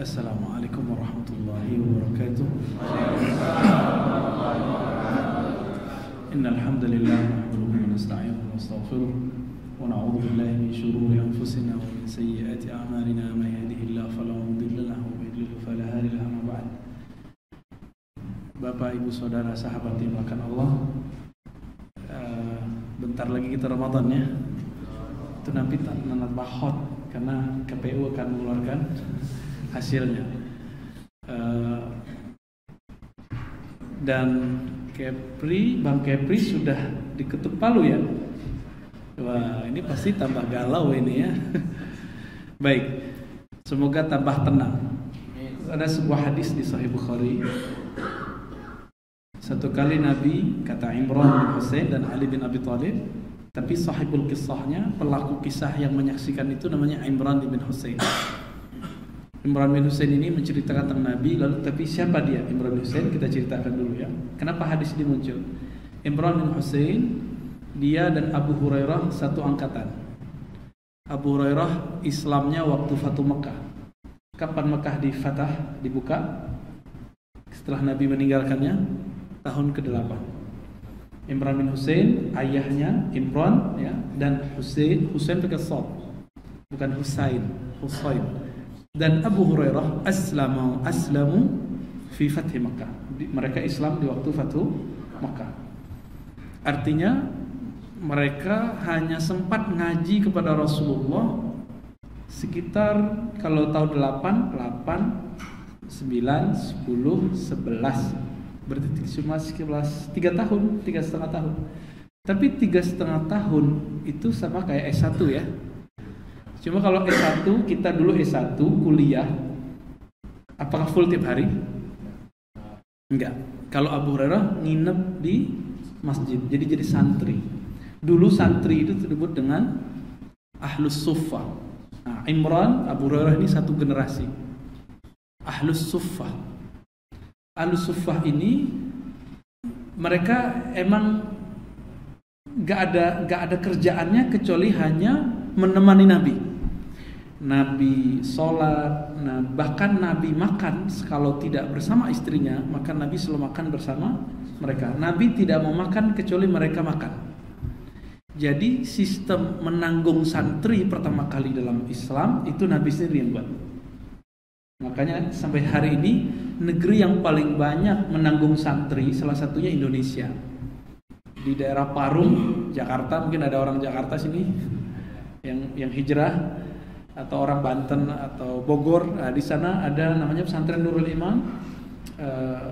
Assalamualaikum warahmatullahi wabarakatuh. Innal hamdalillah nahmaduhu wa nasta'inuhu wa nastaghfiruh wa na'udzu billahi min shururi anfusina wa min sayyiati a'malina may yahdihillahu fala mudilla lahu wa may yudlil fala hadiya lahu amma ba'd. Bapak, Ibu, Saudara, sahabat yang dimuliakan Allah, bentar lagi kita Ramadan ya. Itu nanti nanat bahot karena KPU akan mengeluarkan hasilnya, dan Bang Kepri sudah diketuk palu ya. Wah, ini pasti tambah galau ini ya. Baik, semoga tambah tenang. Ada sebuah hadis di Sahih Bukhari. Satu kali Nabi, kata Imran bin Husain dan Ali bin Abi Thalib, tapi sahibul kisahnya, pelaku kisah yang menyaksikan itu namanya Imran bin Husain. Imran bin Husain ini menceritakan tentang Nabi, lalu tapi siapa dia Imran bin Husain? Kita ceritakan dulu ya. Kenapa hadis ini muncul? Imran bin Husain, dia dan Abu Hurairah satu angkatan. Abu Hurairah Islamnya waktu Fatu Mekah. Kapan Mekah dibuka? Setelah Nabi meninggalkannya, tahun ke-8. Imran bin Husain, ayahnya Imran ya, dan Husain pakai shad, bukan Husain. Dan Abu Hurairah aslamu fi fathi Makkah. Mereka Islam di waktu Fatu Makkah. Artinya mereka hanya sempat ngaji kepada Rasulullah sekitar, kalau tahun 8, 9, 10, 11, berarti cuma 3 tahun, 3,5 tahun. Tapi 3,5 tahun itu sama kayak S1 ya. Cuma kalau S1, kita dulu S1 kuliah, apakah full tiap hari? Enggak. Kalau Abu Hurairah nginep di masjid, jadi santri. Dulu santri itu disebut dengan Ahlus Suffah. Nah, Imran, Abu Hurairah ini satu generasi. Ahlus Suffah. Ahlus Suffah ini mereka emang gak ada kerjaannya kecuali hanya menemani Nabi sholat, bahkan Nabi makan, kalau tidak bersama istrinya, maka Nabi selalu makan bersama mereka. Nabi tidak mau makan kecuali mereka makan. Jadi sistem menanggung santri pertama kali dalam Islam itu Nabi sendiri yang buat. Makanya sampai hari ini negeri yang paling banyak menanggung santri salah satunya Indonesia. Di daerah Parung, Jakarta, mungkin ada orang Jakarta sini yang hijrah, atau orang Banten atau Bogor. Nah, di sana ada namanya pesantren Nurul Iman,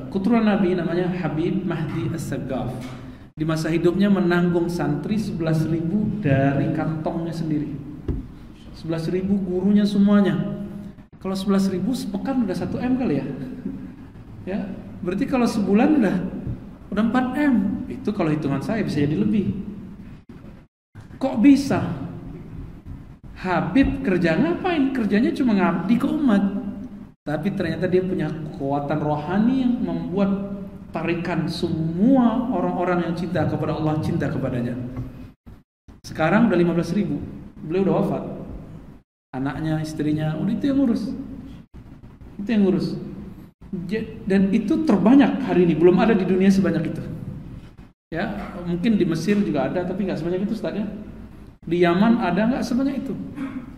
keturunan Nabi namanya Habib Mahdi As-Saggaf. Di masa hidupnya menanggung santri 11.000 dari kantongnya sendiri. 11.000 gurunya semuanya. Kalau 11.000 sepekan udah 1 M kali ya. Ya, berarti kalau sebulan udah 4 M. Itu kalau hitungan saya bisa jadi lebih. Kok bisa? Habib kerja ngapain? Kerjanya cuma ngabdi ke umat. Tapi ternyata dia punya kekuatan rohani yang membuat tarikan semua orang-orang yang cinta kepada Allah cinta kepadanya. Sekarang udah 15.000. Beliau udah wafat. Anaknya, istrinya, udah itu yang ngurus. Dan itu terbanyak hari ini. Belum ada di dunia sebanyak itu. Ya, mungkin di Mesir juga ada, tapi nggak sebanyak itu, Ustaz ya. Di Yaman ada nggak sebanyak itu?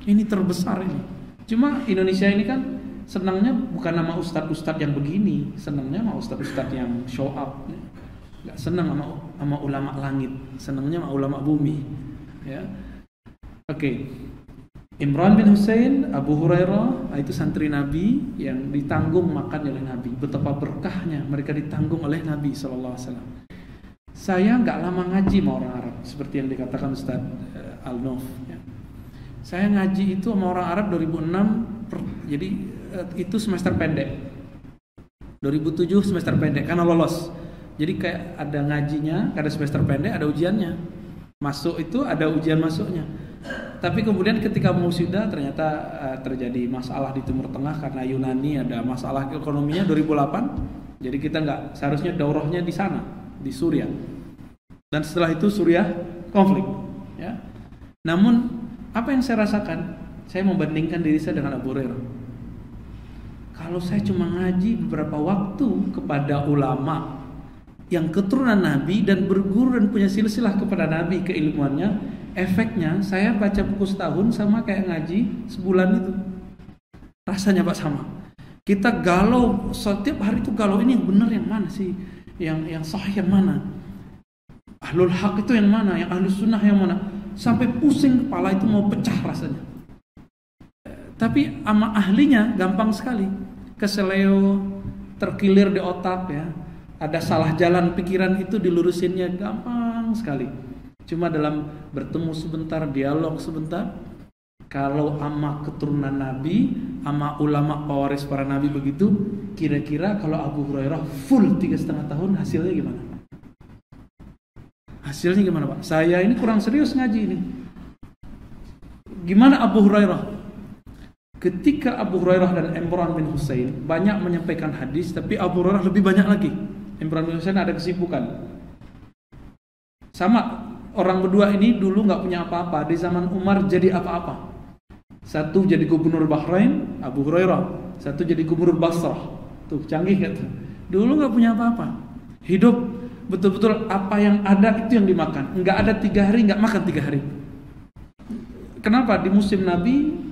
Ini terbesar ini. Cuma Indonesia ini kan senangnya bukan nama ustadz-ustadz yang begini, senangnya sama ustadz-ustadz yang show up. Nggak senang sama ulama langit, senangnya sama ulama bumi. Ya, oke. Imran bin Husain, Abu Hurairah, itu santri Nabi yang ditanggung makan oleh Nabi. Betapa berkahnya mereka ditanggung oleh Nabi SAW. Saya nggak lama ngaji sama orang Arab, seperti yang dikatakan Ustaz Al-Nof ya. Saya ngaji itu sama orang Arab 2006, jadi itu semester pendek. 2007 semester pendek karena lolos. Jadi kayak ada ngajinya, ada semester pendek, ada ujiannya. Masuk itu ada ujian masuknya. Tapi kemudian ketika mau sudah ternyata terjadi masalah di Timur Tengah karena Yunani, ada masalah ekonominya 2008. Jadi kita nggak, seharusnya daurahnya di sana, di Suriah. Dan setelah itu Suriah konflik ya. Namun apa yang saya rasakan? Saya membandingkan diri saya dengan Abu Hurairah. kalau saya cuma ngaji beberapa waktu kepada ulama yang keturunan Nabi dan berguru dan punya silsilah kepada Nabi keilmuannya, efeknya saya baca buku setahun sama kayak ngaji sebulan itu. Rasanya Pak sama. Kita galau setiap hari itu galau, ini yang benar yang mana sih? Yang sahih yang mana? Ahlul haq itu yang mana? Yang ahlus sunnah yang mana? Sampai pusing kepala itu mau pecah rasanya. Tapi sama ahlinya gampang sekali. Keseleo, terkilir di otak ya. Ada salah jalan pikiran itu dilurusinnya gampang sekali. Cuma dalam bertemu sebentar, dialog sebentar. Kalau ama keturunan Nabi, ama ulama pewaris para Nabi begitu, kira-kira kalau Abu Hurairah full 3,5 tahun hasilnya gimana? Hasilnya gimana Pak? Saya ini kurang serius ngaji ini. Gimana Abu Hurairah? Ketika Abu Hurairah dan Imran bin Husain banyak menyampaikan hadis, tapi Abu Hurairah lebih banyak lagi. Imran bin Husain ada kesibukan. Sama, orang berdua ini dulu nggak punya apa-apa. Di zaman Umar jadi apa-apa. Satu jadi gubernur Bahrain, Abu Hurairah. Satu jadi gubernur Basrah. Tuh canggih kan? Dulu nggak punya apa-apa. Hidup betul-betul apa yang ada itu yang dimakan. Nggak ada 3 hari nggak makan 3 hari. Kenapa? Di musim Nabi,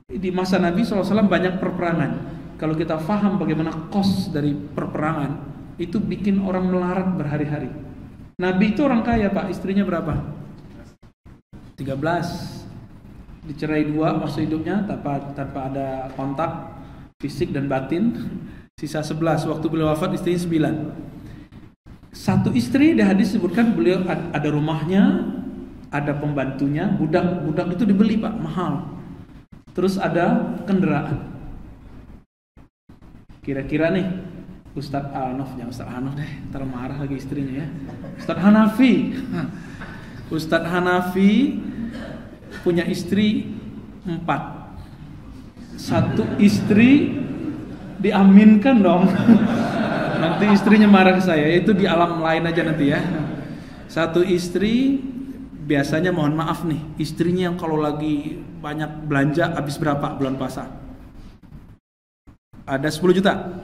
di masa Nabi SAW banyak perperangan. Kalau kita faham bagaimana kos dari perperangan, itu bikin orang melarat berhari-hari. Nabi itu orang kaya Pak, istrinya berapa? 13. Dicerai 2 masa hidupnya tanpa ada kontak fisik dan batin. Sisa 11. Waktu beliau wafat istrinya 9. Satu istri di hadis disebutkan beliau ada rumahnya, ada pembantunya, budak itu dibeli Pak, mahal. Terus ada kendaraan. Kira-kira nih Ustadz Al-Nof, ya Ustadz Hanof deh, ntar marah lagi istrinya ya. Ustadz Hanafi. Ustadz Hanafi punya istri 4. Satu istri diaminkan dong. Nanti istrinya marah ke saya, itu di alam lain aja nanti ya. Satu istri, biasanya mohon maaf nih, istrinya yang kalau lagi banyak belanja habis berapa bulan puasa? Ada 10 juta?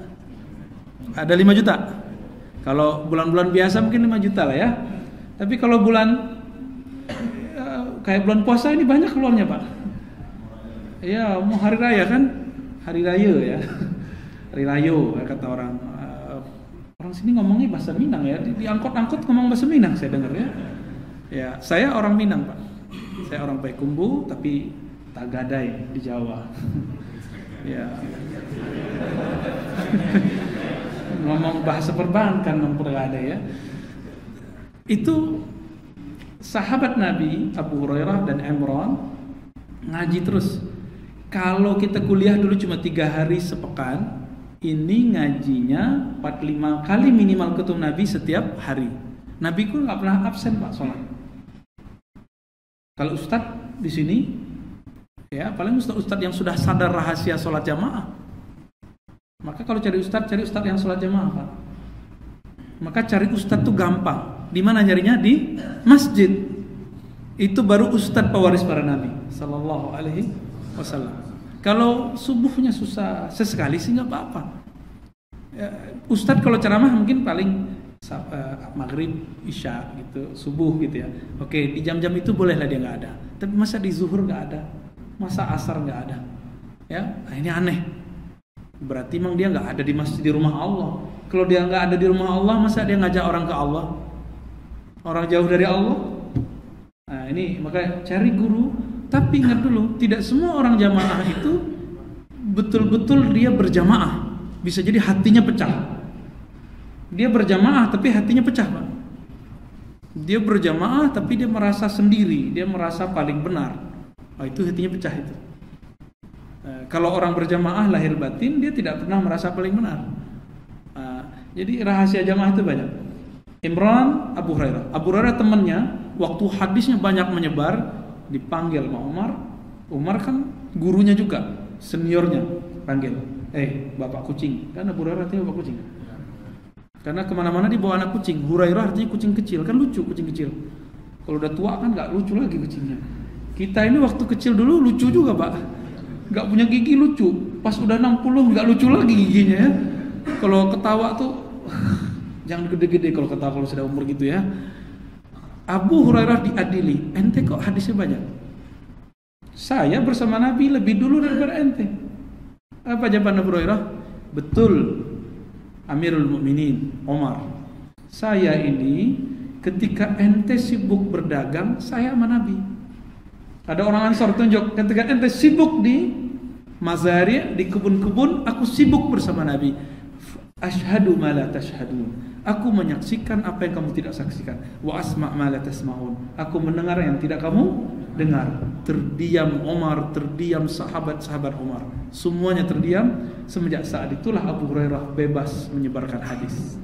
Ada 5 juta? Kalau bulan-bulan biasa mungkin 5 juta lah ya. Tapi kalau bulan kayak bulan puasa ini banyak keluarnya Pak. Ya mau hari raya kan? Hari raya ya. Hari rayo kata orang. Orang sini ngomongnya bahasa Minang ya. Di angkot-angkot ngomong bahasa Minang saya dengar ya. Ya, saya orang Minang Pak. Saya orang Payakumbuh tapi tak gadai di Jawa. Ya. Ngomong bahasa perbankan mempergadai ya. Itu sahabat Nabi Abu Hurairah dan Imran ngaji terus. Kalau kita kuliah dulu cuma 3 hari sepekan, ini ngajinya 4-5 kali minimal ketemu Nabi setiap hari. Nabi ku nggak pernah absen Pak sholat. Kalau Ustadz di sini, ya paling Ustadz yang sudah sadar rahasia sholat jamaah. Maka kalau cari Ustadz yang sholat jamaah Pak. Maka cari Ustadz tuh gampang. Di mana nyarinya? Di masjid. Itu baru Ustadz pewaris para Nabi Sallallahu Alaihi Wasallam. Kalau subuhnya susah, sesekali sih nggak apa-apa. Ustadz kalau ceramah mungkin paling maghrib, isya gitu, subuh gitu ya. Oke, di jam-jam itu bolehlah dia nggak ada. Tapi masa di zuhur nggak ada, masa asar nggak ada, ya? Nah, ini aneh. Berarti memang dia nggak ada di masjid di rumah Allah. Kalau dia nggak ada di rumah Allah, masa dia ngajak orang ke Allah? Orang jauh dari Allah. Nah ini makanya cari guru. Tapi ingat dulu, tidak semua orang jamaah itu betul-betul dia berjamaah. Bisa jadi hatinya pecah. Dia berjamaah tapi hatinya pecah Pak. Dia berjamaah tapi dia merasa sendiri, dia merasa paling benar. Oh, itu hatinya pecah itu. Kalau orang berjamaah lahir batin, dia tidak pernah merasa paling benar. Jadi rahasia jamaah itu banyak. Imran, Abu Hurairah. Abu Hurairah temannya, waktu hadisnya banyak menyebar, dipanggil sama Umar. Umar kan gurunya juga, seniornya, panggil. Bapak kucing. Kan Abu Hurairah artinya bapak kucing. Karena kemana-mana dibawa anak kucing. Hurairah artinya kucing kecil, kan lucu kucing kecil. Kalau udah tua kan nggak lucu lagi kucingnya. Kita ini waktu kecil dulu lucu juga Pak. Nggak punya gigi lucu. Pas udah 60 nggak lucu lagi giginya ya. Kalau ketawa tuh jangan gede-gede kalau ketawa kalau sudah umur gitu ya. Abu Hurairah diadili, ente kok hadisnya banyak? Saya bersama Nabi lebih dulu daripada ente. Apa jawaban Abu Hurairah? Betul, Amirul Mukminin Umar. Saya ini ketika ente sibuk berdagang, saya sama Nabi. Ada orang Ansar tunjuk, ketika ente sibuk di mazari, di kebun-kebun, aku sibuk bersama Nabi. Ashhadu ma la tashhadun. Aku menyaksikan apa yang kamu tidak saksikan. Wa asma' ma la tasma'un. Aku mendengar yang tidak kamu dengar. Terdiam Umar, terdiam sahabat-sahabat Umar. Semuanya terdiam. Semenjak saat itulah Abu Hurairah bebas menyebarkan hadis.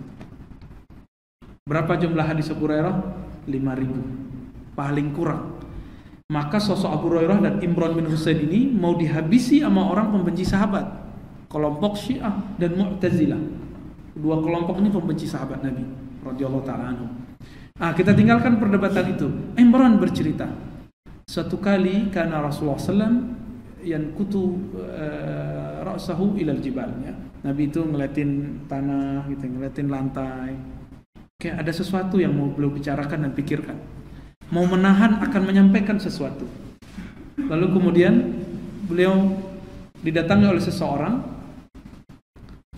Berapa jumlah hadis Abu Hurairah? 5.000. Paling kurang. Maka sosok Abu Hurairah dan Imran bin Husain ini mau dihabisi sama orang pembenci sahabat. Kelompok Syiah dan Mu'tazilah. Dua kelompok ini pembenci sahabat Nabi radhiyallahu taala anhu. Kita tinggalkan perdebatan itu. Imran bercerita, suatu kali karena Rasulullah sallam yankutu ra'sahu ilal jibal ya. Nabi itu ngeliatin tanah gitu, ngeliatin lantai. Kayak ada sesuatu yang mau beliau bicarakan dan pikirkan. Mau menahan akan menyampaikan sesuatu. Lalu kemudian beliau didatangi oleh seseorang.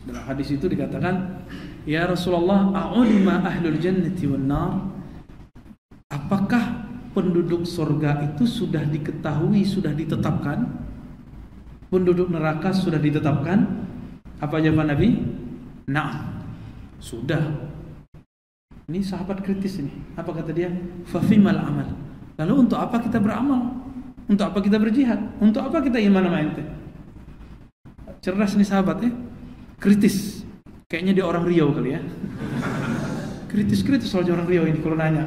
Dalam hadis itu dikatakan, ya Rasulullah, a'ulima ahlul jannati wan nar. Apakah penduduk surga itu sudah diketahui, sudah ditetapkan? Penduduk neraka sudah ditetapkan? Apa jawaban Nabi? Na'am, sudah. Ini sahabat kritis ini. Apa kata dia? Fafimal amal. Lalu untuk apa kita beramal? Untuk apa kita berjihad? Untuk apa kita iman sama ente? Cerdas nih sahabat ya. Kritis. Kayaknya dia orang Riau kali ya. Kritis soal orang Riau ini kalau nanya.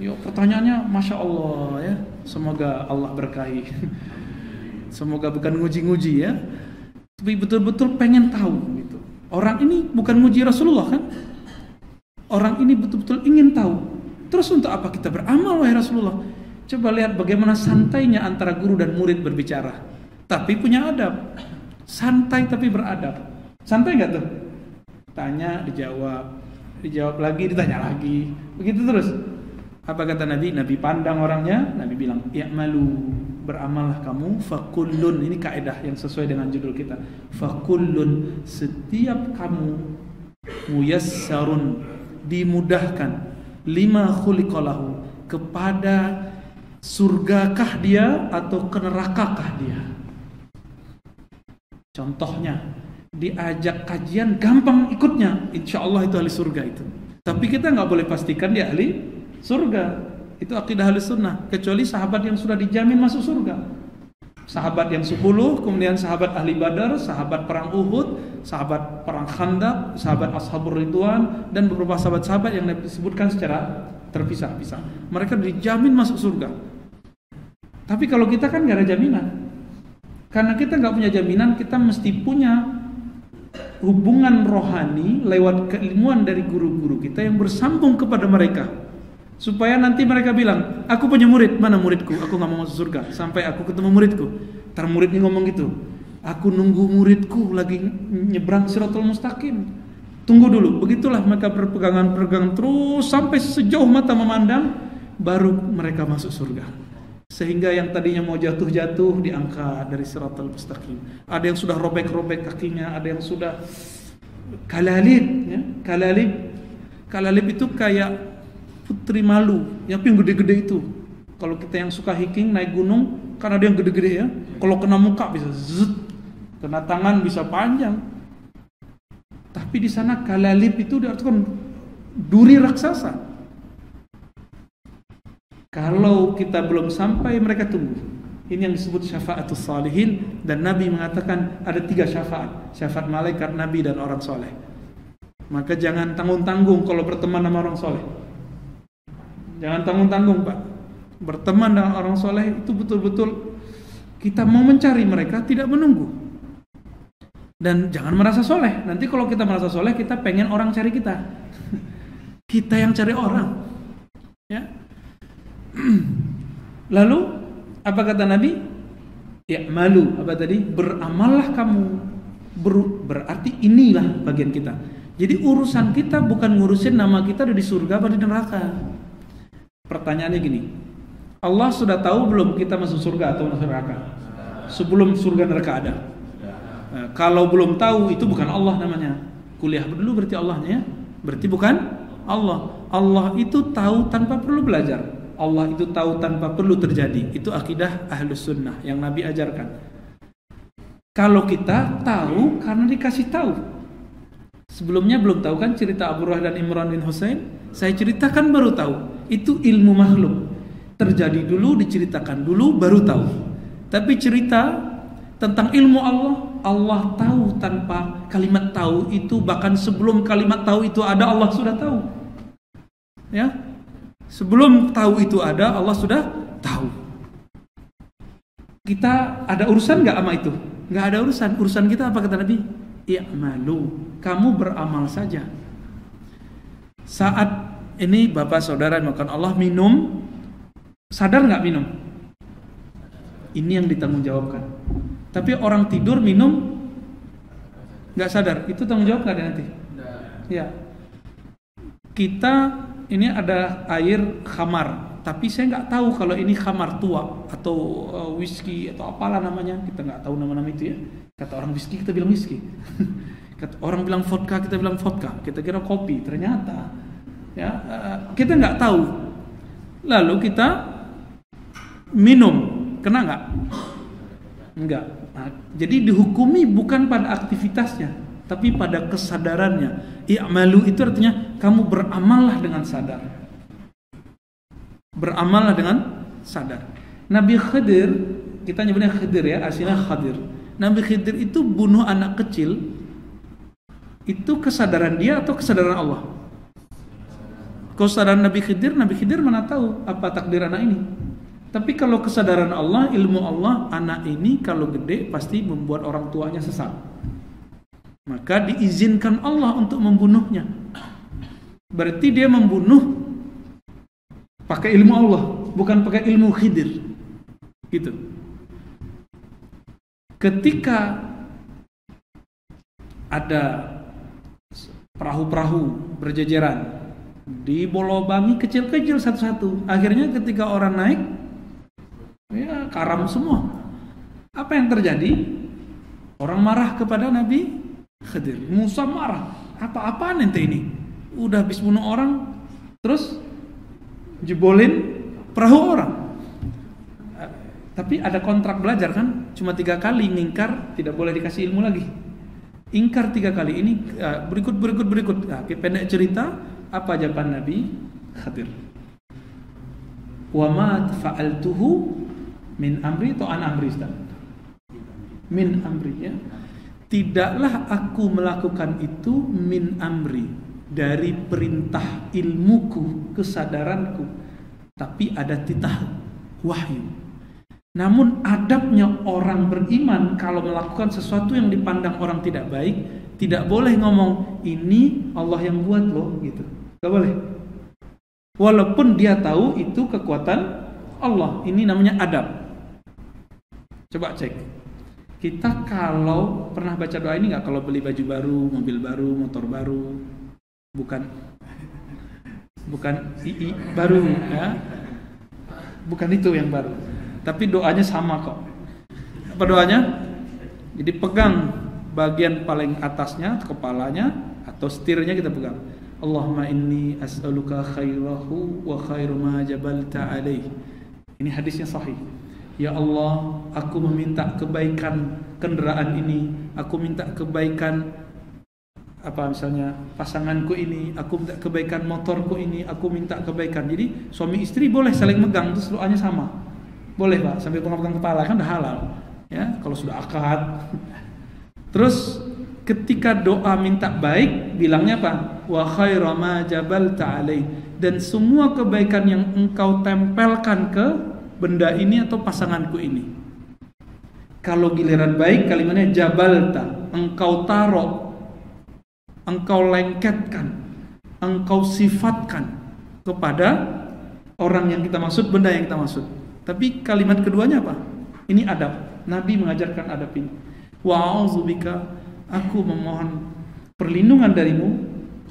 Yo, pertanyaannya Masya Allah ya. Semoga Allah berkahi. Semoga bukan nguji-nguji ya. Tapi betul-betul pengen tahu gitu. Orang ini bukan nguji Rasulullah kan? Orang ini betul-betul ingin tahu. Terus untuk apa kita beramal wahai Rasulullah? Coba lihat bagaimana santainya antara guru dan murid berbicara. Tapi punya adab. Santai tapi beradab. Santai gak tuh? Tanya, dijawab lagi, ditanya lagi. Begitu terus. Apa kata Nabi? Nabi pandang orangnya, Nabi bilang, "I'malu, beramallah kamu, fakullun." Ini kaidah yang sesuai dengan judul kita. Fakullun, setiap kamu muyassarun, dimudahkan, lima khuliqalahu, kepada surgakah dia atau ke nerakakah dia. Contohnya, diajak kajian gampang ikutnya, insya Allah itu ahli surga itu. Tapi kita nggak boleh pastikan dia ahli surga. Itu akidah ahli sunnah. Kecuali sahabat yang sudah dijamin masuk surga. Sahabat yang 10, kemudian sahabat ahli Badar, sahabat perang Uhud, sahabat perang Khandaq, sahabat Ashabur Ridwan, dan beberapa sahabat-sahabat yang disebutkan secara terpisah-pisah. Mereka dijamin masuk surga. Tapi kalau kita kan nggak ada jaminan. Karena kita nggak punya jaminan, kita mesti punya hubungan rohani lewat keilmuan dari guru-guru kita yang bersambung kepada mereka, supaya nanti mereka bilang, aku punya murid, mana muridku? Aku nggak mau masuk surga sampai aku ketemu muridku. Ntar muridnya ngomong gitu, aku nunggu muridku lagi nyebrang Shiratal Mustaqim. Tunggu dulu. Begitulah mereka berpegangan terus sampai sejauh mata memandang, baru mereka masuk surga. Sehingga yang tadinya mau jatuh-jatuh diangkat dari Shiratal Mustaqim. Ada yang sudah robek-robek kakinya, ada yang sudah kalalib ya. Kalalib itu kayak putri malu, yang gede-gede itu. Kalau kita yang suka hiking naik gunung, kan ada yang gede-gede ya. Kalau kena muka bisa zut, kena tangan bisa panjang. Tapi di sana kalalib itu diartikan duri raksasa. Kalau kita belum sampai, mereka tunggu. Ini yang disebut syafa'atus salihin. Dan Nabi mengatakan ada 3 syafaat. Syafaat malaikat, Nabi, dan orang soleh. Maka jangan tanggung-tanggung kalau berteman sama orang soleh. Jangan tanggung-tanggung Pak. Berteman dengan orang soleh itu betul-betul kita mau mencari mereka, tidak menunggu. Dan jangan merasa soleh. Nanti kalau kita merasa soleh, kita pengen orang cari kita. Kita yang cari orang. Ya. Lalu apa kata Nabi? I'malu, apa tadi? Beramallah kamu. Berarti inilah bagian kita. Jadi urusan kita bukan ngurusin nama kita ada di surga atau di neraka. Pertanyaannya gini, Allah sudah tahu belum kita masuk surga atau masuk neraka? Sebelum surga neraka ada. Nah, kalau belum tahu itu bukan Allah namanya. Kuliah dulu berarti Allahnya ya. Berarti bukan Allah. Allah itu tahu tanpa perlu belajar. Allah itu tahu tanpa perlu terjadi. Itu akidah Ahlus Sunnah yang Nabi ajarkan. Kalau kita tahu karena dikasih tahu. Sebelumnya belum tahu kan cerita Abu Hurairah dan Imran bin Husain? Saya ceritakan baru tahu. Itu ilmu makhluk. Terjadi dulu, diceritakan dulu, baru tahu. Tapi cerita tentang ilmu Allah, Allah tahu tanpa kalimat tahu itu. Bahkan sebelum kalimat tahu itu ada, Allah sudah tahu. Ya, sebelum tahu itu ada, Allah sudah tahu. Kita ada urusan nggak sama itu? Nggak ada urusan. Urusan kita apa kata Nabi? I'malu, kamu beramal saja. Saat ini bapak saudara makan Allah minum, sadar nggak minum? Ini yang ditanggungjawabkan. Tapi orang tidur minum nggak sadar, itu tanggung jawab nggak nanti? Ya. Kita ini ada air khamar, tapi saya nggak tahu kalau ini khamar tua atau whisky atau apalah namanya, kita nggak tahu nama-nama itu ya. Kata orang whisky kita bilang whisky, kata orang bilang vodka kita bilang vodka, kita kira kopi, ternyata ya kita nggak tahu. Lalu kita minum, kena nggak? Enggak. Nah, jadi dihukumi bukan pada aktivitasnya, tapi pada kesadarannya. I'malu itu artinya kamu beramallah dengan sadar. Beramallah dengan sadar. Nabi Khidir, kita nyebutnya Khidir ya, aslinya Khadir. Nabi Khidir itu bunuh anak kecil. Itu kesadaran dia atau kesadaran Allah? Kesadaran Nabi Khidir mana tahu apa takdir anak ini. Tapi kalau kesadaran Allah, ilmu Allah, anak ini kalau gede pasti membuat orang tuanya sesat. Maka diizinkan Allah untuk membunuhnya. Berarti dia membunuh pakai ilmu Allah, bukan pakai ilmu Khidir. Gitu. Ketika ada perahu-perahu berjejeran, dibolobangi kecil-kecil satu-satu. Akhirnya ketika orang naik, ya karam semua. Apa yang terjadi? Orang marah kepada Nabi Khidir. Musa marah. Apa-apaan ente ini? Udah habis bunuh orang, terus jebolin perahu orang. Tapi ada kontrak belajar kan? Cuma 3 kali ngingkar, tidak boleh dikasih ilmu lagi. Ingkar 3 kali. Ini berikut. Nah, pendek cerita, apa jawaban Nabi Khidir? Wa ma fa'altuhu min amri atau an amri Ustaz? Min amri ya. Tidaklah aku melakukan itu min amri, dari perintah ilmuku, kesadaranku, tapi ada titah wahyu. Namun adabnya orang beriman kalau melakukan sesuatu yang dipandang orang tidak baik, tidak boleh ngomong ini Allah yang buat loh gitu. Gak boleh. Walaupun dia tahu itu kekuatan Allah. Ini namanya adab. Coba cek. Kita kalau pernah baca doa ini gak? Kalau beli baju baru, mobil baru, motor baru, bukan II baru ya. Bukan itu yang baru. Tapi doanya sama kok. Apa doanya? Jadi pegang bagian paling atasnya, kepalanya atau setirnya kita pegang. Allahumma inni as'aluka khairahu wa khairu ma jabalta alaih. Ini hadisnya sahih. Ya Allah, aku meminta kebaikan kendaraan ini, aku minta kebaikan apa misalnya pasanganku ini, aku minta kebaikan motorku ini, aku minta kebaikan. Jadi suami istri boleh saling megang, terus doanya sama. Boleh Pak, sambil pegang kepala kan udah halal. Ya, kalau sudah akad. Terus ketika doa minta baik, bilangnya apa? Wa khairu ma jabalta alaih. Dan semua kebaikan yang engkau tempelkan ke benda ini atau pasanganku ini. Kalau giliran baik kalimatnya jabalta, engkau taruh, engkau lengketkan, engkau sifatkan kepada orang yang kita maksud, benda yang kita maksud. Tapi kalimat keduanya apa? Ini adab. Nabi mengajarkan adab ini. Wa a'udzubika, aku memohon perlindungan darimu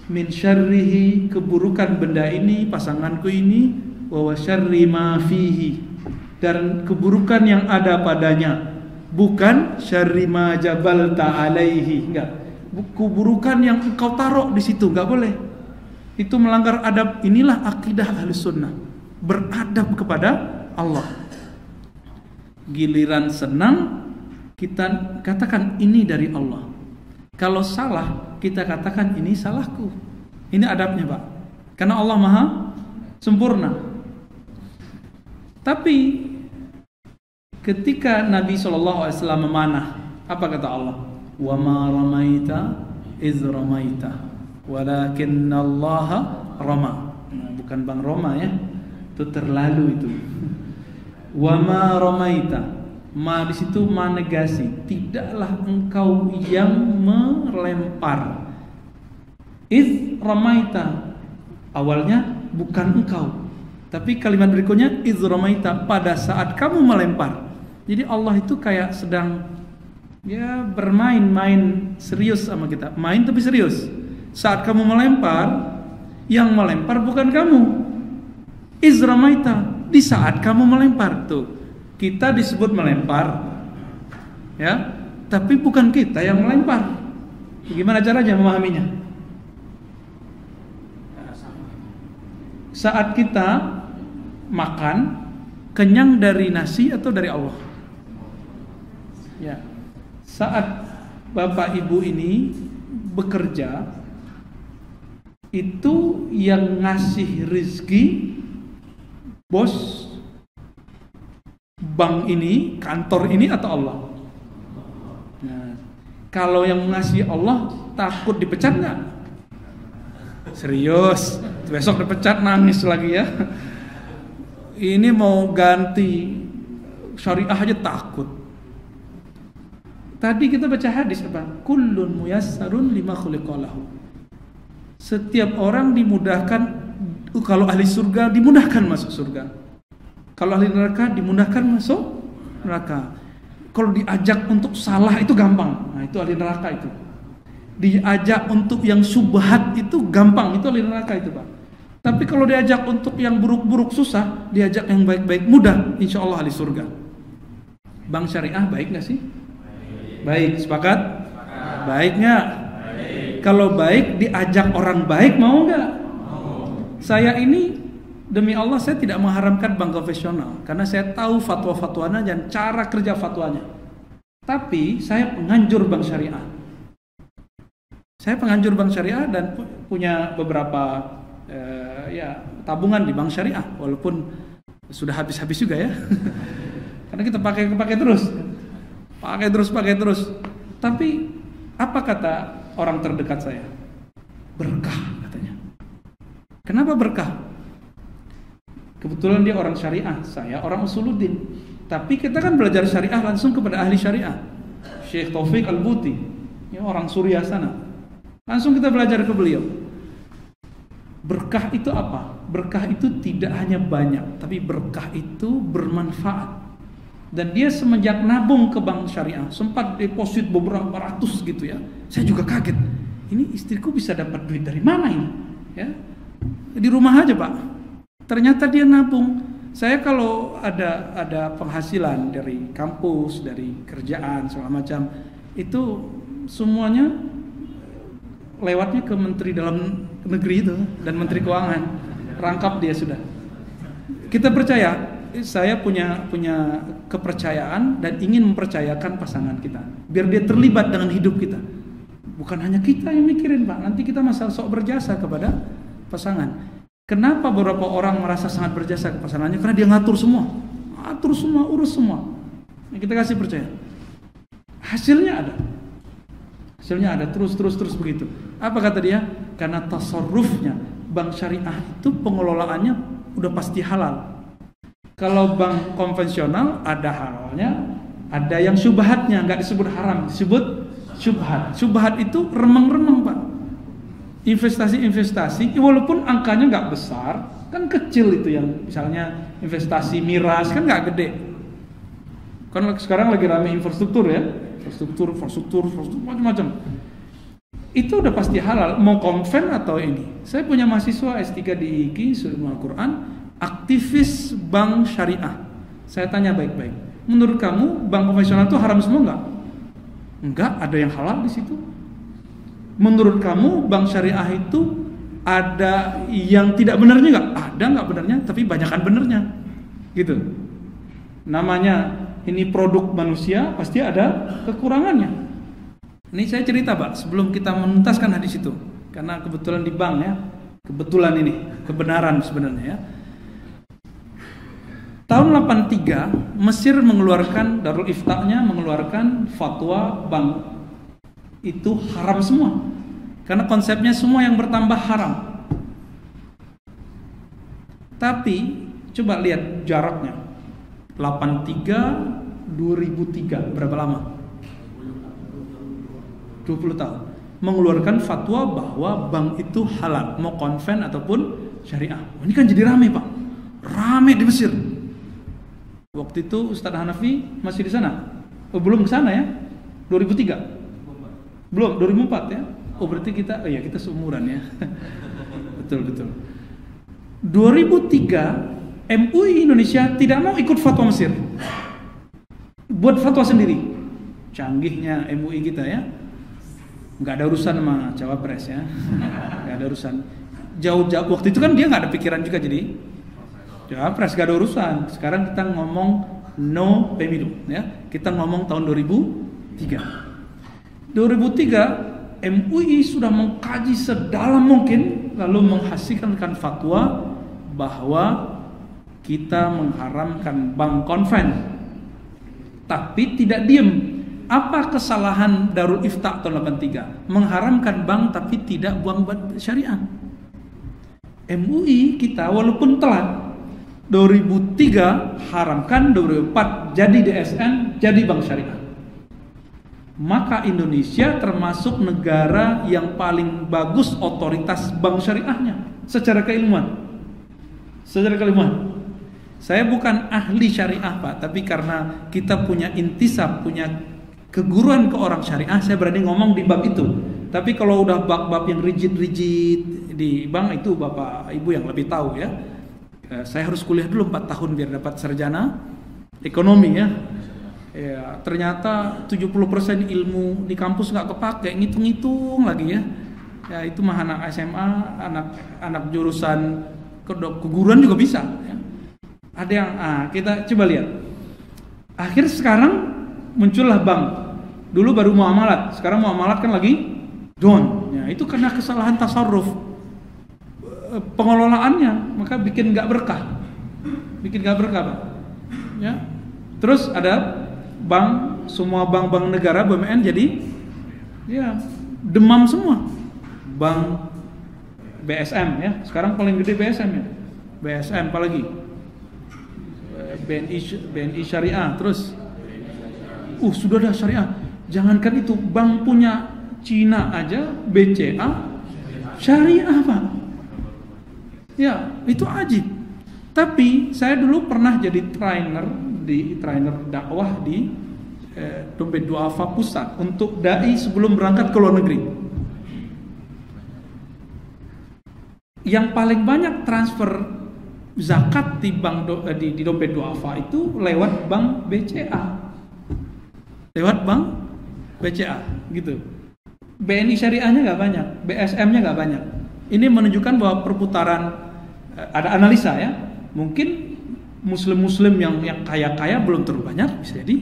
min syarrihi, keburukan benda ini, pasanganku ini, wa syarri ma fihi, dan keburukan yang ada padanya, bukan syarri ma jabalta alaihi, enggak. Keburukan yang engkau taruh di situ, enggak boleh. Itu melanggar adab. Inilah akidah Ahlus Sunnah, beradab kepada Allah. Giliran senang kita katakan ini dari Allah. Kalau salah kita katakan ini salahku. Ini adabnya, Pak. Karena Allah Maha sempurna. Tapi ketika Nabi SAW memanah, apa kata Allah? Wa ma ramaita iz ramaita walakinna Allah rama. Nah, bukan Bang Roma ya. Itu terlalu itu. Wa ma ramaita, ma di situ ma negasi, tidaklah engkau yang melempar. Iz ramaita, awalnya bukan engkau, tapi kalimat berikutnya iz ramaita, pada saat kamu melempar. Jadi Allah itu kayak sedang ya bermain-main serius sama kita, main tapi serius. Saat kamu melempar, yang melempar bukan kamu. Iz ramaita, di saat kamu melempar. Tuh, kita disebut melempar, ya, tapi bukan kita yang melempar. Gimana caranya memahaminya? Saat kita makan, kenyang dari nasi atau dari Allah? Ya. Saat Bapak Ibu ini bekerja, itu yang ngasih rezeki bos bank ini, kantor ini, atau Allah? Nah, kalau yang ngasih Allah takut dipecat nggak? Serius, besok dipecat nangis lagi ya. Ini mau ganti syariah aja takut. Tadi kita baca hadis apa? Kullun muyassarun lima khuliqalahu. Setiap orang dimudahkan. Kalau ahli surga dimudahkan masuk surga. Kalau ahli neraka dimudahkan masuk neraka. Kalau diajak untuk salah itu gampang. Nah, itu ahli neraka itu. Diajak untuk yang subhat itu gampang, itu ahli neraka itu, Pak. Tapi kalau diajak untuk yang buruk-buruk susah, diajak yang baik-baik mudah, insya Allah ahli surga. Bank syariah baik nggak sih? Baik, sepakat? Baik nggak? Kalau baik diajak orang baik mau nggak? Saya ini demi Allah saya tidak mengharamkan bank konvensional karena saya tahu fatwa-fatwanya dan cara kerja fatwanya. Tapi saya penganjur bank syariah. Saya penganjur bank syariah dan punya beberapa tabungan di bank syariah, walaupun sudah habis-habis juga ya. Karena kita pakai terus. Pakai terus. Tapi apa kata orang terdekat saya? Berkah katanya. Kenapa berkah? Kebetulan dia orang syariah, saya orang usuluddin. Tapi kita kan belajar syariah langsung kepada ahli syariah, Syekh Taufik Al-Buti, ya, orang Suriah sana. Langsung kita belajar ke beliau. Berkah itu apa? Berkah itu tidak hanya banyak, tapi berkah itu bermanfaat. Dan dia semenjak nabung ke bank syariah, sempat deposit beberapa ratus gitu ya. Saya juga kaget. Ini istriku bisa dapat duit dari mana ini? Ya. Di rumah aja, Pak. Ternyata dia nabung. Saya kalau ada penghasilan dari kampus, dari kerjaan segala macam, itu semuanya lewatnya ke Menteri Dalam Negeri itu dan Menteri Keuangan. Rangkap dia sudah. Kita percaya, saya punya kepercayaan dan ingin mempercayakan pasangan kita, biar dia terlibat dengan hidup kita. Bukan hanya kita yang mikirin, Pak. Nanti kita masalah sok berjasa kepada pasangan. Kenapa beberapa orang merasa sangat berjasa ke pasangannya? Karena dia ngatur semua, urus semua. Nah, kita kasih percaya. Hasilnya ada, terus begitu. Apa kata dia? Karena tasarrufnya, bank syariah itu pengelolaannya udah pasti halal. Kalau bank konvensional ada halalnya, ada yang syubhatnya, nggak disebut haram, disebut syubhat. Syubhat itu remang-remang, Pak. Investasi, walaupun angkanya nggak besar, kan kecil itu yang misalnya investasi miras kan nggak gede. Kan sekarang lagi rame infrastruktur ya, infrastruktur macam-macam. Itu udah pasti halal, mau konven atau ini. Saya punya mahasiswa S3 di IGI, Ilmu Al-Quran, aktivis bank syariah. Saya tanya baik-baik, menurut kamu bank konvensional itu haram semua enggak? Enggak, ada yang halal di situ. Menurut kamu bank syariah itu ada yang tidak benarnya enggak? Ada enggak benarnya, tapi banyakan benarnya. Gitu. Namanya ini produk manusia, pasti ada kekurangannya. Ini saya cerita Pak, sebelum kita menuntaskan hadis itu, karena kebetulan di bank ya, kebetulan ini, kebenaran sebenarnya ya. Tahun 83, Mesir mengeluarkan, Darul Ifta'nya mengeluarkan fatwa bank itu haram semua. Karena konsepnya semua yang bertambah haram. Tapi, coba lihat jaraknya. 83, 2003, berapa lama? 20 tahun mengeluarkan fatwa bahwa bank itu halal, mau konven ataupun syariah. Ini kan jadi rame Pak, rame di Mesir. Waktu itu Ustadz Hanafi masih di sana. Oh, belum ke sana ya? 2003? Belum, 2004 ya? Oh berarti kita seumuran ya. Betul. 2003 MUI Indonesia tidak mau ikut fatwa Mesir, buat fatwa sendiri. Canggihnya MUI kita ya. Nggak ada urusan sama cawapres ya, nggak ada urusan. Jauh-jauh waktu itu kan dia nggak ada pikiran juga jadi cawapres, nggak ada urusan. Sekarang kita ngomong no pemilu ya, kita ngomong tahun 2003 MUI sudah mengkaji sedalam mungkin, lalu menghasilkan fatwa bahwa kita mengharamkan bank konven. Tapi tidak diem. Apa kesalahan Darul Ifta tahun 83? Mengharamkan bank tapi tidak bank syariah. MUI kita walaupun telat, 2003 haramkan, 2004 jadi DSN, jadi bank syariah. Maka Indonesia termasuk negara yang paling bagus otoritas bank syariahnya secara keilmuan. Saya bukan ahli syariah Pak, tapi karena kita punya intisab, punya keguruan ke orang syariah, saya berani ngomong di bab itu. Tapi kalau udah bab-bab yang rigid di bank itu Bapak Ibu yang lebih tahu ya. Saya harus kuliah dulu 4 tahun biar dapat sarjana ekonomi ya. Ya ternyata 70% ilmu di kampus nggak kepake, ngitung-ngitung lagi ya. Ya itu mah anak SMA, anak jurusan keguruan juga bisa ya. Ada yang kita coba lihat. Akhir sekarang muncullah bank. Dulu baru muamalat, sekarang muamalat kan lagi down. Ya, itu karena kesalahan tasarruf pengelolaannya, maka bikin nggak berkah, Pak. Ya. Terus ada bank, semua bank-bank negara BUMN jadi ya demam semua. Bank BSM ya, sekarang paling gede BSM ya. BSM apalagi? BNI Syariah, terus sudah ada syariah. Jangankan itu, bank punya Cina aja BCA syariah Pak. Ya, itu ajib. Tapi saya dulu pernah jadi trainer dakwah di Dompet Duafa Pusat untuk dai sebelum berangkat ke luar negeri. Yang paling banyak transfer zakat di bank di Dompet Duafa itu lewat bank BCA. Gitu. BNI syariahnya nggak banyak, BSM-nya nggak banyak. Ini menunjukkan bahwa perputaran ada analisa ya. Mungkin muslim yang kaya-kaya belum terlalu banyak, bisa jadi.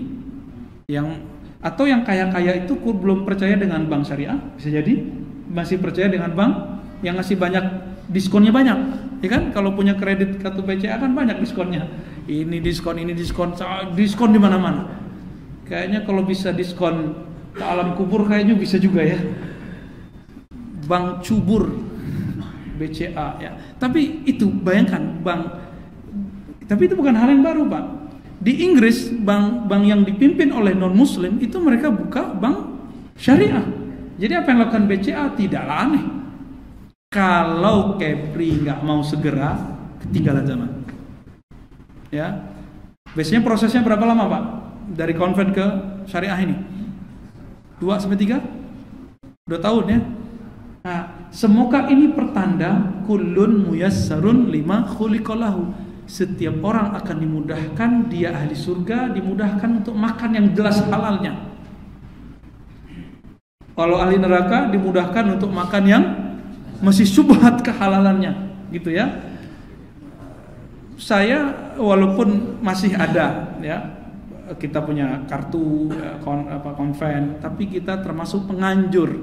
Atau yang kaya-kaya itu belum percaya dengan bank syariah, bisa jadi masih percaya dengan bank yang ngasih banyak diskonnya banyak. Ya kan? Kalau punya kredit kartu BCA kan banyak diskonnya. Ini diskon di mana-mana. Kayaknya kalau bisa diskon ke alam kubur kayaknya bisa juga ya. Bank cubur BCA ya. Tapi itu bayangkan tapi itu bukan hal yang baru Pak. Di Inggris bank yang dipimpin oleh non muslim itu mereka buka bank syariah. Jadi apa yang dilakukan BCA tidaklah aneh. Kalau Kepri nggak mau segera, ketinggalan zaman. Ya. Biasanya prosesnya berapa lama Pak? dari konven ke syariah ini? 2 sampai 3? 2 tahun ya. Nah, semoga ini pertanda kullun muyassarun lima khuliqalahu. Setiap orang akan dimudahkan, dia ahli surga, dimudahkan untuk makan yang jelas halalnya. Kalau ahli neraka dimudahkan untuk makan yang masih syubhat kehalalannya, gitu ya. Saya walaupun masih ada ya, kita punya kartu konven, tapi kita termasuk penganjur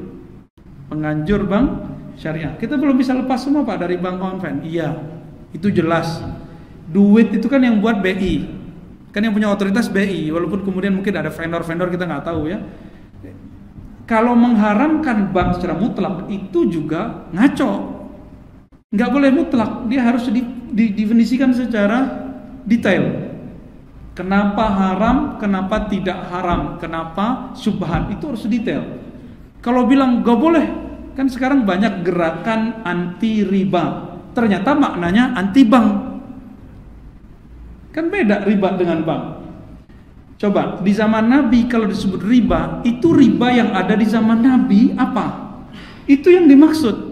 bank syariah. Kita belum bisa lepas semua Pak dari bank konven. Iya, itu jelas. Duit itu kan yang buat BI, kan yang punya otoritas BI. Walaupun kemudian mungkin ada vendor-vendor kita nggak tahu ya. Kalau mengharamkan bank secara mutlak itu juga ngaco. Nggak boleh mutlak, dia harus didefinisikan secara detail. Kenapa haram, kenapa tidak haram, kenapa syubhat, itu harus detail. Kalau bilang gak boleh, kan sekarang banyak gerakan anti riba, ternyata maknanya anti bank. Kan beda riba dengan bank. Coba di zaman Nabi kalau disebut riba, itu riba yang ada di zaman Nabi apa? Itu yang dimaksud.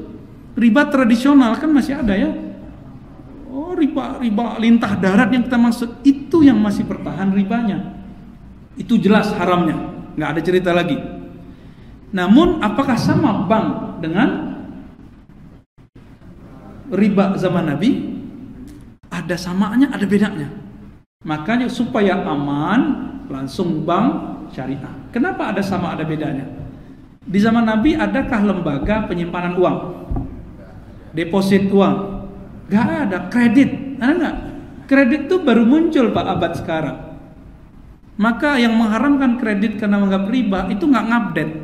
Riba tradisional kan masih ada ya. Oh, riba lintah darat yang kita maksud, itu yang masih bertahan ribanya. Itu jelas haramnya, nggak ada cerita lagi. Namun apakah sama bank dengan riba zaman Nabi? Ada samanya, ada bedanya. Makanya supaya aman, langsung bank syariah. Kenapa ada sama ada bedanya? Di zaman Nabi adakah lembaga penyimpanan uang? Deposit uang? Gak ada. Kredit? Ada gak? Kredit itu baru muncul Pak abad sekarang. Maka yang mengharamkan kredit karena menganggap riba itu gak ngupdate.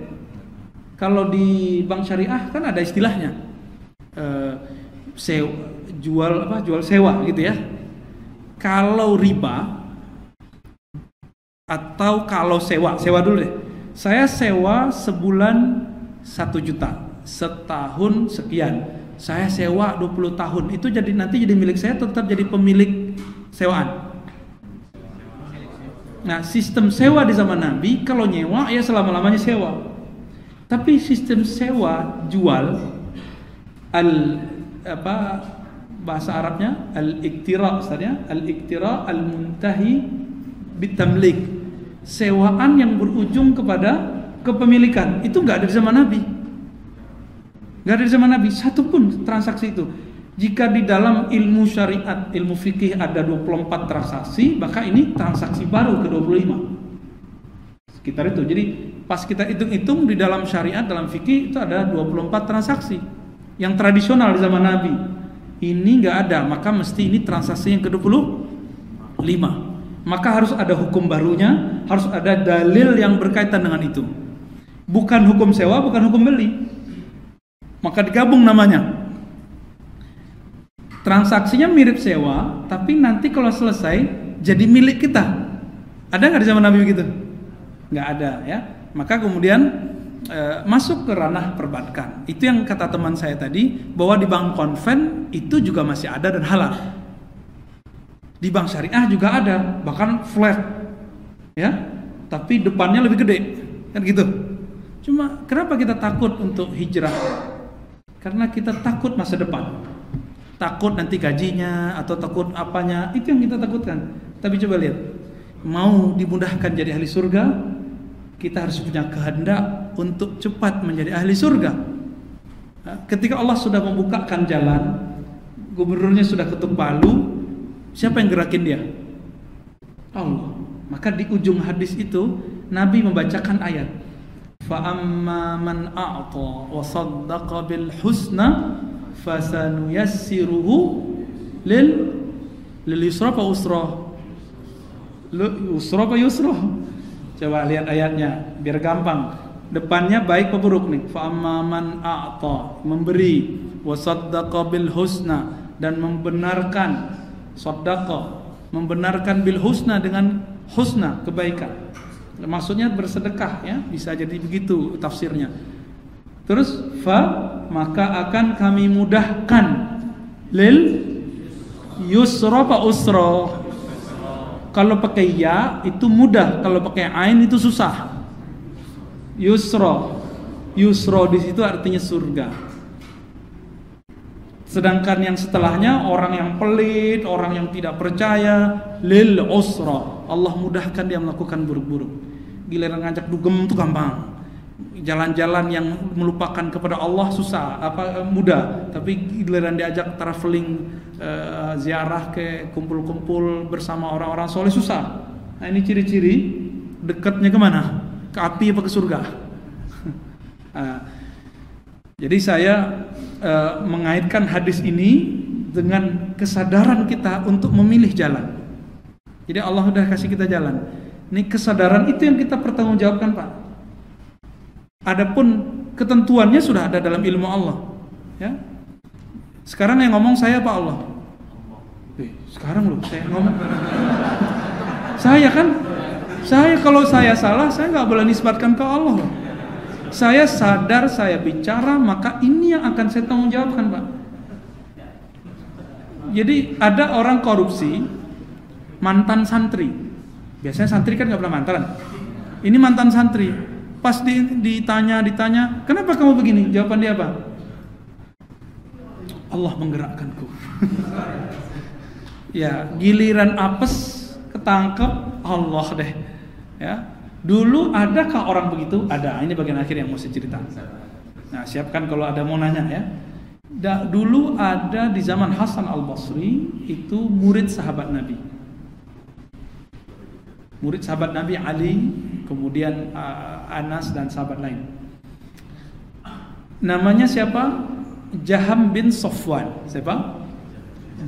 Kalau di bank syariah kan ada istilahnya jual sewa gitu ya. Kalau riba atau kalau sewa dulu deh. Saya sewa sebulan 1 juta, setahun sekian. Saya sewa 20 tahun. Itu nanti jadi milik saya, tetap jadi pemilik sewaan. Nah, sistem sewa di zaman Nabi kalau nyewa ya selama-lamanya sewa. Tapi sistem sewa jual bahasa Arabnya al-iktira, misalnya al-iktira al-muntahi bitamlik, sewaan yang berujung kepada kepemilikan. Itu nggak ada di zaman Nabi, nggak ada di zaman Nabi satupun transaksi itu. Jika di dalam ilmu syariat, ilmu fikih ada 24 transaksi, maka ini transaksi baru ke-25 sekitar itu. Jadi pas kita hitung-hitung di dalam syariat, dalam fikih itu ada 24 transaksi yang tradisional di zaman Nabi. Ini nggak ada, maka mesti ini transaksi yang ke-25. Maka harus ada hukum barunya, harus ada dalil yang berkaitan dengan itu. Bukan hukum sewa, bukan hukum beli. Maka digabung namanya. Transaksinya mirip sewa, tapi nanti kalau selesai jadi milik kita. Ada nggak di zaman Nabi begitu? Nggak ada ya. Maka kemudian masuk ke ranah perbankan. Itu yang kata teman saya tadi, bahwa di bank konven itu juga masih ada dan halal. Di bank syariah juga ada, bahkan flat, ya, tapi depannya lebih gede, kan gitu. Cuma kenapa kita takut untuk hijrah? Karena kita takut masa depan, takut nanti gajinya atau takut apanya, itu yang kita takutkan. Tapi coba lihat, mau dimudahkan jadi ahli surga, kita harus punya kehendak untuk cepat menjadi ahli surga. Ketika Allah sudah membukakan jalan, gubernurnya sudah ketuk palu, siapa yang gerakin dia? Allah. Maka di ujung hadis itu Nabi membacakan ayat, fa amma man a'ta wa saddaqa bil husna fasanuyassiruhu lil yusra fa usra. Usra fa yusra. Coba lihat ayatnya biar gampang. Depannya baik apa buruk nih? Fa amma man a'ta, memberi, wa saddaqa bil husna, dan membenarkan, saddaqa, membenarkan bil husna, dengan husna, kebaikan. Maksudnya bersedekah ya, bisa jadi begitu tafsirnya. Terus fa, maka akan kami mudahkan, lil yusra fa usra. Kalau pakai ya itu mudah, kalau pakai ain itu susah. Yusra. Yusra di situ artinya surga. Sedangkan yang setelahnya orang yang pelit, orang yang tidak percaya, lil usra. Allah mudahkan dia melakukan buruk-buruk. Giliran ngajak dugem itu gampang. Jalan-jalan yang melupakan kepada Allah susah, mudah. Tapi giliran diajak traveling, ziarah ke kumpul-kumpul bersama orang-orang soleh susah. Nah ini ciri-ciri dekatnya kemana? Ke api apa ke surga? Jadi saya mengaitkan hadis ini dengan kesadaran kita untuk memilih jalan. Jadi Allah sudah kasih kita jalan. Ini kesadaran itu yang kita pertanggungjawabkan, Pak. Adapun ketentuannya sudah ada dalam ilmu Allah. Ya. Sekarang yang ngomong saya Pak Allah. Sekarang loh saya ngomong. Saya kalau saya salah saya nggak boleh nisbatkan ke Allah loh. Saya sadar saya bicara, maka ini yang akan saya tanggung jawabkan, Pak. Jadi ada orang korupsi, mantan santri. Biasanya santri kan nggak pernah mantan. Ini mantan santri. Pas ditanya, kenapa kamu begini? Jawaban dia apa? Allah menggerakkanku. Ya, giliran apes ketangkep Allah deh. Ya. Dulu adakah orang begitu? Ada. Ini bagian akhir yang mau saya cerita. Nah, siapkan kalau ada mau nanya ya. Dulu ada di zaman Hasan Al-Basri, itu murid sahabat Nabi. Murid sahabat Nabi Ali, kemudian Anas dan sahabat lain. Namanya siapa? Jaham bin Safwan. Siapa?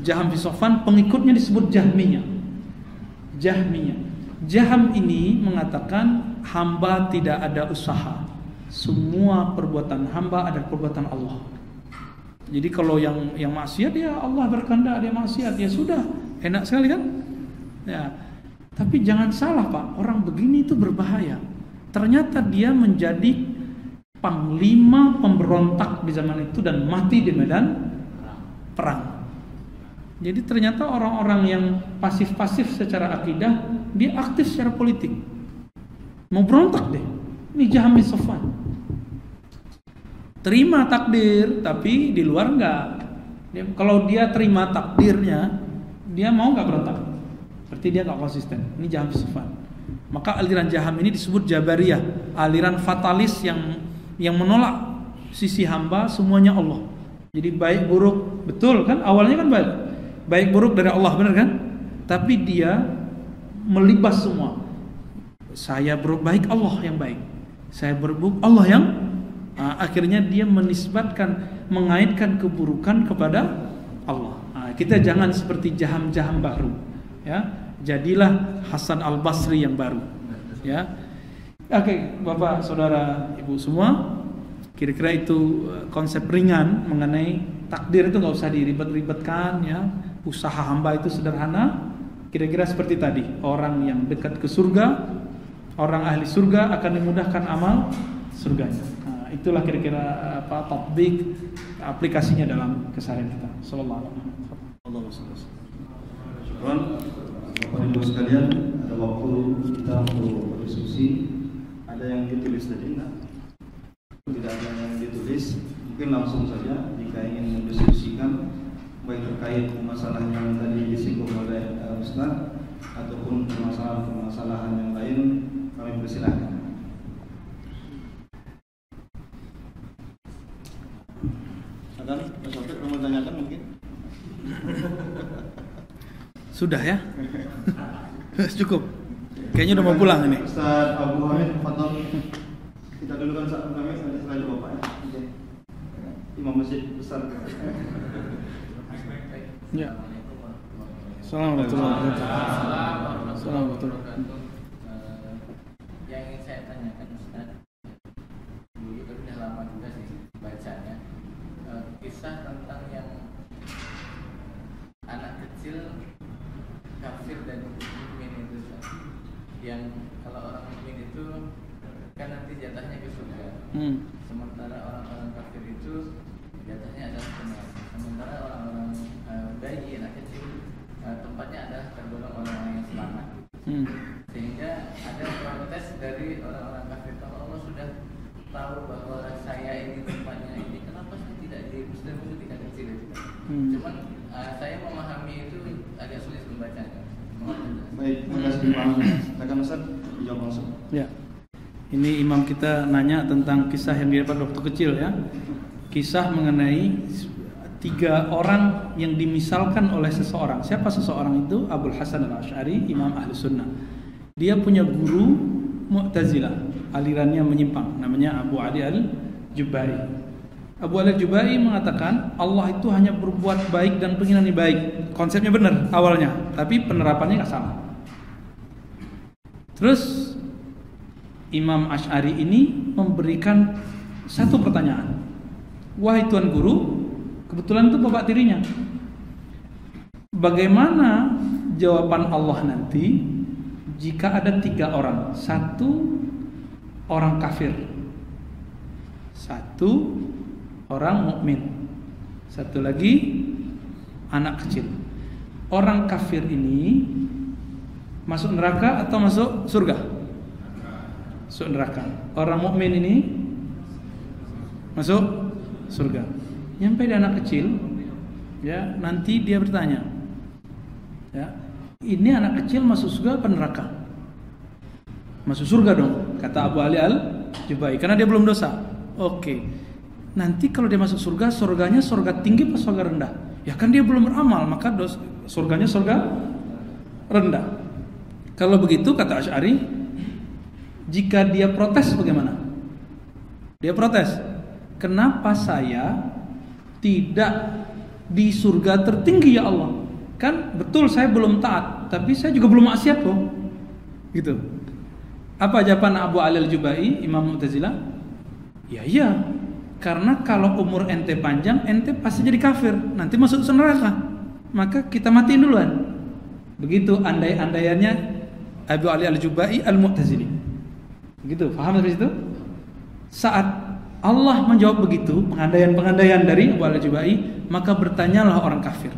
Jaham bin Safwan, pengikutnya disebut Jahmiyah. Jaham ini mengatakan hamba tidak ada usaha. Semua perbuatan hamba adalah perbuatan Allah. Jadi kalau yang maksiat ya Allah berkehendak dia maksiat, ya sudah, enak sekali kan? Ya. Tapi jangan salah Pak, orang begini itu berbahaya. Ternyata dia menjadi panglima pemberontak di zaman itu dan mati di medan perang. Jadi ternyata orang-orang yang pasif-pasif secara akidah, dia aktif secara politik. Mau berontak deh. Ini Jaham bin Safwan. Terima takdir, tapi di luar enggak. Kalau dia terima takdirnya, dia mau enggak berontak? Berarti dia enggak konsisten. Ini Jaham bin Safwan. Maka aliran Jaham ini disebut Jabariyah, aliran fatalis yang menolak sisi hamba, semuanya Allah. Jadi baik buruk, betul kan? Awalnya kan baik buruk dari Allah, benar kan? Tapi dia melibas semua. Saya berbaik, Allah yang baik. Saya berburuk, Allah yang akhirnya dia menisbatkan, mengaitkan keburukan kepada Allah. Kita jangan seperti Jaham-Jaham baru. Ya, jadilah Hasan Al-Basri yang baru. Ya. Oke, Bapak, Saudara, Ibu semua, kira-kira itu konsep ringan mengenai takdir itu nggak usah diribet-ribetkan ya. Usaha hamba itu sederhana. Kira-kira seperti tadi, orang yang dekat ke surga, orang ahli surga akan dimudahkan amal surganya. Nah, itulah kira-kira tatbik aplikasinya dalam keseharian kita. Sallallahu alaihi wasallam. Syukran. Bapak Ibu sekalian, ada waktu kita untuk berdiskusi. Ada yang ditulis tadi enggak? Tidak ada yang ditulis. Mungkin langsung saja jika ingin mendiskusikan baik terkait masalah yang tadi disinggung oleh Ustaz ataupun permasalahan yang lain, kami persilahkan. Ada Mas Sofik mau tanyakan mungkin? Sudah ya? Cukup. Kayaknya udah mau pulang ini. Ustaz Abu Hamid, Fadhol. Kita dulu kan saat kami selanjutnya Bapak ya. Imam masjid besar. Ya. Assalamualaikum warahmatullahi wabarakatuh. Yang ingin saya tanyakan Ustaz, dulu itu sudah lama juga sih bacanya, kisah tentang yang anak kecil kafir dan mukmin itu Ustaz. Yang kalau orang mukmin itu kan nanti jatahnya ke surga. Sementara orang-orang kafir itu jatahnya adalah neraka. Sementara orang-orang bayi anak kecil tempatnya adalah tergolong orang-orang yang selamat. tahu bahwa saya ini tempatnya ini, kenapa saya tidak di Muslim ketika kecil itu? Cuman saya memahami itu agak sulit membacanya. Baik, terima kasih Pak. Silakan Ustaz, dijawab langsung. Ya. Ini imam kita nanya tentang kisah yang dia dapat waktu kecil ya. Kisah mengenai 3 orang yang dimisalkan oleh seseorang. Siapa seseorang itu? Abul Hasan Al-Asy'ari, Imam Ahlu Sunnah. Dia punya guru Mu'tazilah, alirannya menyimpang, namanya Abu Ali Al-Jubai. Abu Ali Al-Jubai mengatakan Allah itu hanya berbuat baik dan penginginannya baik. Konsepnya benar awalnya, tapi penerapannya nggak salah. Terus Imam Asy'ari ini memberikan satu pertanyaan. Wahai Tuan Guru, kebetulan itu bapak tirinya, bagaimana jawaban Allah nanti jika ada 3 orang? 1 orang kafir, 1 orang mukmin, 1 lagi anak kecil. Orang kafir ini masuk neraka atau masuk surga? Masuk neraka. Orang mukmin ini masuk surga. Nyampe di anak kecil, ya nanti dia bertanya, ya ini anak kecil masuk surga apa neraka? Masuk surga dong, kata Abu Ali Al-Jubai, karena dia belum dosa. Oke. Nanti kalau dia masuk surga, surganya surga tinggi atau surga rendah? Ya kan dia belum beramal, maka surganya surga rendah. Kalau begitu kata Asy'ari, jika dia protes bagaimana? Dia protes, kenapa saya tidak di surga tertinggi ya Allah? Kan betul saya belum taat, tapi saya juga belum maksiat kok. Gitu. Apa jawaban Abu Ali Al-Jubai, Imam Mu'tazilah? Ya iya, karena kalau umur ente panjang, ente pasti jadi kafir, nanti masuk neraka. Maka kita matiin duluan. Begitu andai-andaiannya Abu Ali Al-Jubai Al-Mu'tazili. Begitu, paham sampai situ? Saat Allah menjawab begitu, pengandaian-pengandaian dari Abu Ali Al-Jubai, maka bertanyalah orang kafir.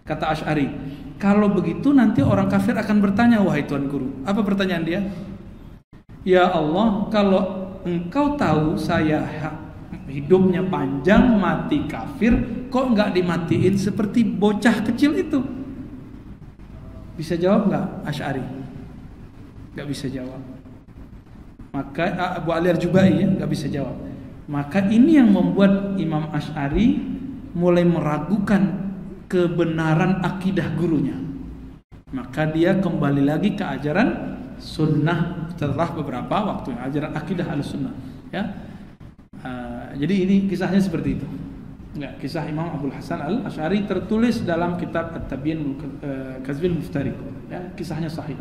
Kata Asy'ari, kalau begitu nanti orang kafir akan bertanya, wahai Tuan Guru. Apa pertanyaan dia? Ya Allah, kalau engkau tahu saya hidupnya panjang, mati kafir, kok nggak dimatiin seperti bocah kecil itu? Bisa jawab nggak Asy'ari? Nggak bisa jawab. Maka Abu Ali Al-Jubai ya, nggak bisa jawab. Maka ini yang membuat Imam Asy'ari mulai meragukan kebenaran akidah gurunya. Maka dia kembali lagi ke ajaran sunnah setelah beberapa waktu, ajaran akidah Ahlussunnah. Ya, jadi ini kisahnya seperti itu. Enggak, kisah Imam Abul Hasan Al-Asy'ari tertulis dalam kitab At-Tabyin Kazbil Muftari. Ya, kisahnya sahih.